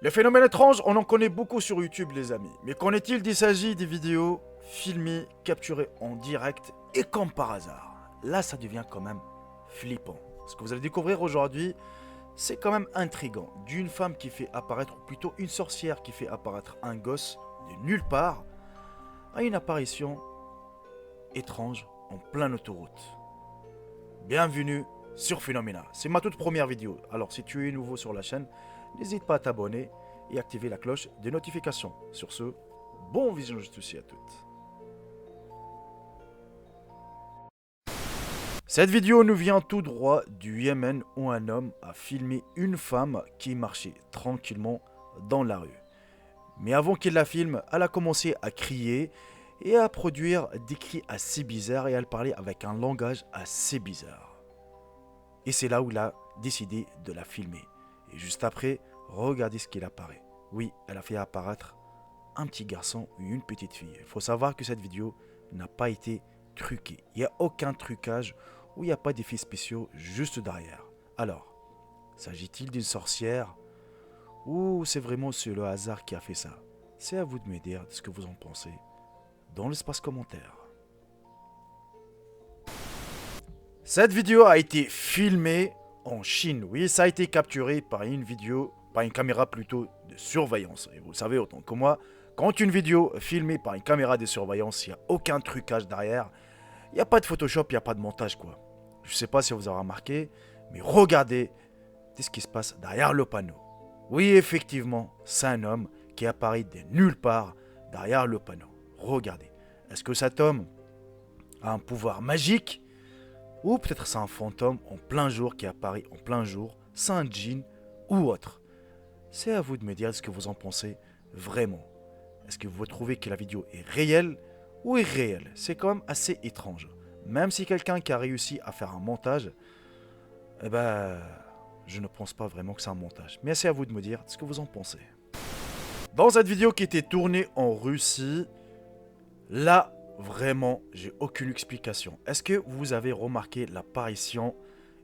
Les phénomènes étranges, on en connaît beaucoup sur YouTube, les amis. Mais qu'en est-il d'il s'agit des vidéos filmées, capturées en direct et comme par hasard? Là, ça devient quand même flippant. Ce que vous allez découvrir aujourd'hui, c'est quand même intriguant. D'une femme qui fait apparaître, ou plutôt une sorcière qui fait apparaître un gosse de nulle part, à une apparition étrange en pleine autoroute. Bienvenue sur Phenomena. C'est ma toute première vidéo. Alors si tu es nouveau sur la chaîne, n'hésite pas à t'abonner et activer la cloche des notifications. Sur ce, bon visionnage aussi à toutes. Cette vidéo nous vient tout droit du Yémen où un homme a filmé une femme qui marchait tranquillement dans la rue. Mais avant qu'il la filme, elle a commencé à crier et à produire des cris assez bizarres et elle parlait avec un langage assez bizarre. Et c'est là où il a décidé de la filmer. Et juste après, regardez ce qu'il apparaît. Oui, elle a fait apparaître un petit garçon et une petite fille. Il faut savoir que cette vidéo n'a pas été truquée. Il n'y a aucun trucage ou il n'y a pas d'effets spéciaux juste derrière. Alors, s'agit-il d'une sorcière ou c'est vraiment le hasard qui a fait ça? C'est à vous de me dire ce que vous en pensez dans l'espace commentaire. Cette vidéo a été filmée en Chine. Oui, ça a été capturé par une caméra plutôt de surveillance. Et vous le savez autant que moi, quand une vidéo est filmée par une caméra de surveillance, il n'y a aucun trucage derrière. Il n'y a pas de Photoshop, il n'y a pas de montage quoi. Je ne sais pas si vous avez remarqué, mais regardez ce qui se passe derrière le panneau. Oui, effectivement, c'est un homme qui apparaît de nulle part derrière le panneau. Regardez. Est-ce que cet homme a un pouvoir magique? Ou peut-être c'est un fantôme en plein jour qui apparaît en plein jour, c'est un djinn ou autre. C'est à vous de me dire ce que vous en pensez vraiment. Est-ce que vous trouvez que la vidéo est réelle ou irréelle? C'est quand même assez étrange. Même si quelqu'un qui a réussi à faire un montage, eh ben, je ne pense pas vraiment que c'est un montage. Mais c'est à vous de me dire ce que vous en pensez. Dans cette vidéo qui était tournée en Russie, là, vraiment, j'ai aucune explication. Est-ce que vous avez remarqué l'apparition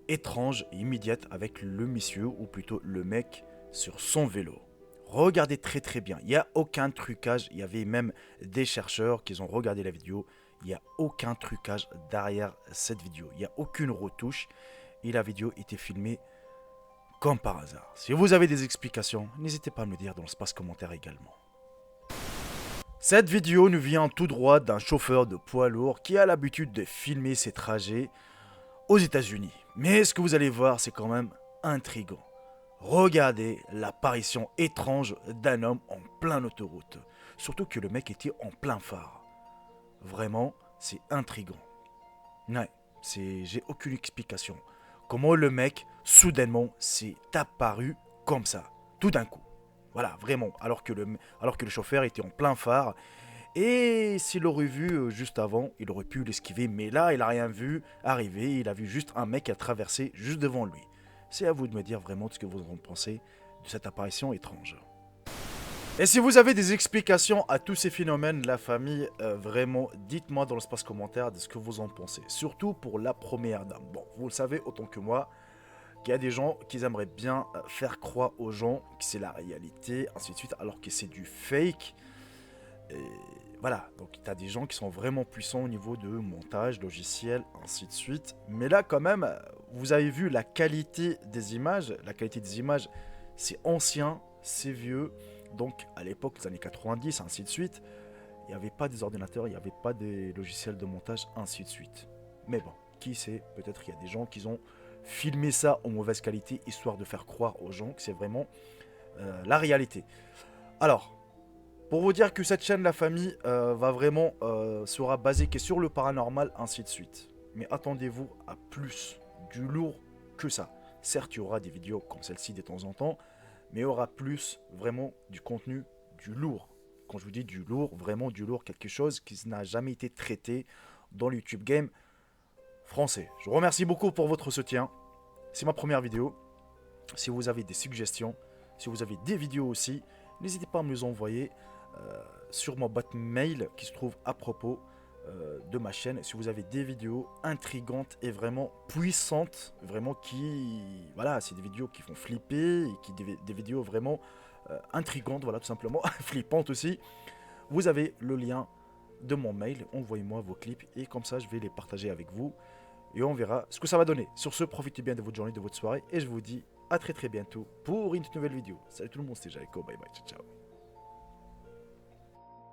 étrange et immédiate avec le monsieur, ou plutôt le mec, sur son vélo? Regardez très bien, il n'y a aucun trucage, il y avait même des chercheurs qui ont regardé la vidéo, il n'y a aucun trucage derrière cette vidéo, il n'y a aucune retouche, et la vidéo était filmée comme par hasard. Si vous avez des explications, n'hésitez pas à me le dire dans l'espace commentaire également. Cette vidéo nous vient tout droit d'un chauffeur de poids lourd qui a l'habitude de filmer ses trajets aux États-Unis. Mais ce que vous allez voir, c'est quand même intriguant. Regardez l'apparition étrange d'un homme en pleine autoroute. Surtout que le mec était en plein phare. Vraiment, c'est intriguant. Ouais, j'ai aucune explication. Comment le mec, soudainement, s'est apparu comme ça, tout d'un coup. Voilà, vraiment. Alors que le chauffeur était en plein phare. Et s'il l'aurait vu juste avant, il aurait pu l'esquiver. Mais là, il n'a rien vu arriver. Il a vu juste un mec qui a traversé juste devant lui. C'est à vous de me dire vraiment ce que vous en pensez de cette apparition étrange. Et si vous avez des explications à tous ces phénomènes, la famille, vraiment, dites-moi dans l'espace commentaire de ce que vous en pensez. Surtout pour la première dame. Bon, vous le savez autant que moi, qu'il y a des gens qui aimeraient bien faire croire aux gens que c'est la réalité, ainsi de suite, alors que c'est du fake. Et voilà, donc tu as des gens qui sont vraiment puissants au niveau de montage, logiciel, ainsi de suite. Mais là, quand même, vous avez vu la qualité des images. La qualité des images, c'est ancien, c'est vieux. Donc, à l'époque, les années 90, ainsi de suite, il n'y avait pas des ordinateurs, il n'y avait pas des logiciels de montage, ainsi de suite. Mais bon, qui sait, peut-être qu'il y a des gens qui ont filmé ça en mauvaise qualité, histoire de faire croire aux gens que c'est vraiment la réalité. Alors, pour vous dire que cette chaîne, la famille, va vraiment sera basée que sur le paranormal, ainsi de suite. Mais attendez-vous à plus du lourd que ça. Certes, il y aura des vidéos comme celle-ci de temps en temps, mais il y aura plus vraiment du contenu du lourd. Quand je vous dis du lourd, vraiment du lourd, quelque chose qui n'a jamais été traité dans le YouTube Game français. Je vous remercie beaucoup pour votre soutien. C'est ma première vidéo. Si vous avez des suggestions, si vous avez des vidéos aussi, n'hésitez pas à me les envoyer sur ma boîte mail qui se trouve à propos de ma chaîne. Si vous avez des vidéos intrigantes et vraiment puissantes, vraiment qui... Voilà, c'est des vidéos qui font flipper, et des vidéos vraiment intrigante, voilà, tout simplement, flippante aussi, vous avez le lien de mon mail. Envoyez-moi vos clips et comme ça, je vais les partager avec vous. Et on verra ce que ça va donner. Sur ce, profitez bien de votre journée, de votre soirée. Et je vous dis à très très bientôt pour une toute nouvelle vidéo. Salut tout le monde, c'était Jaiko. Bye bye, ciao ciao.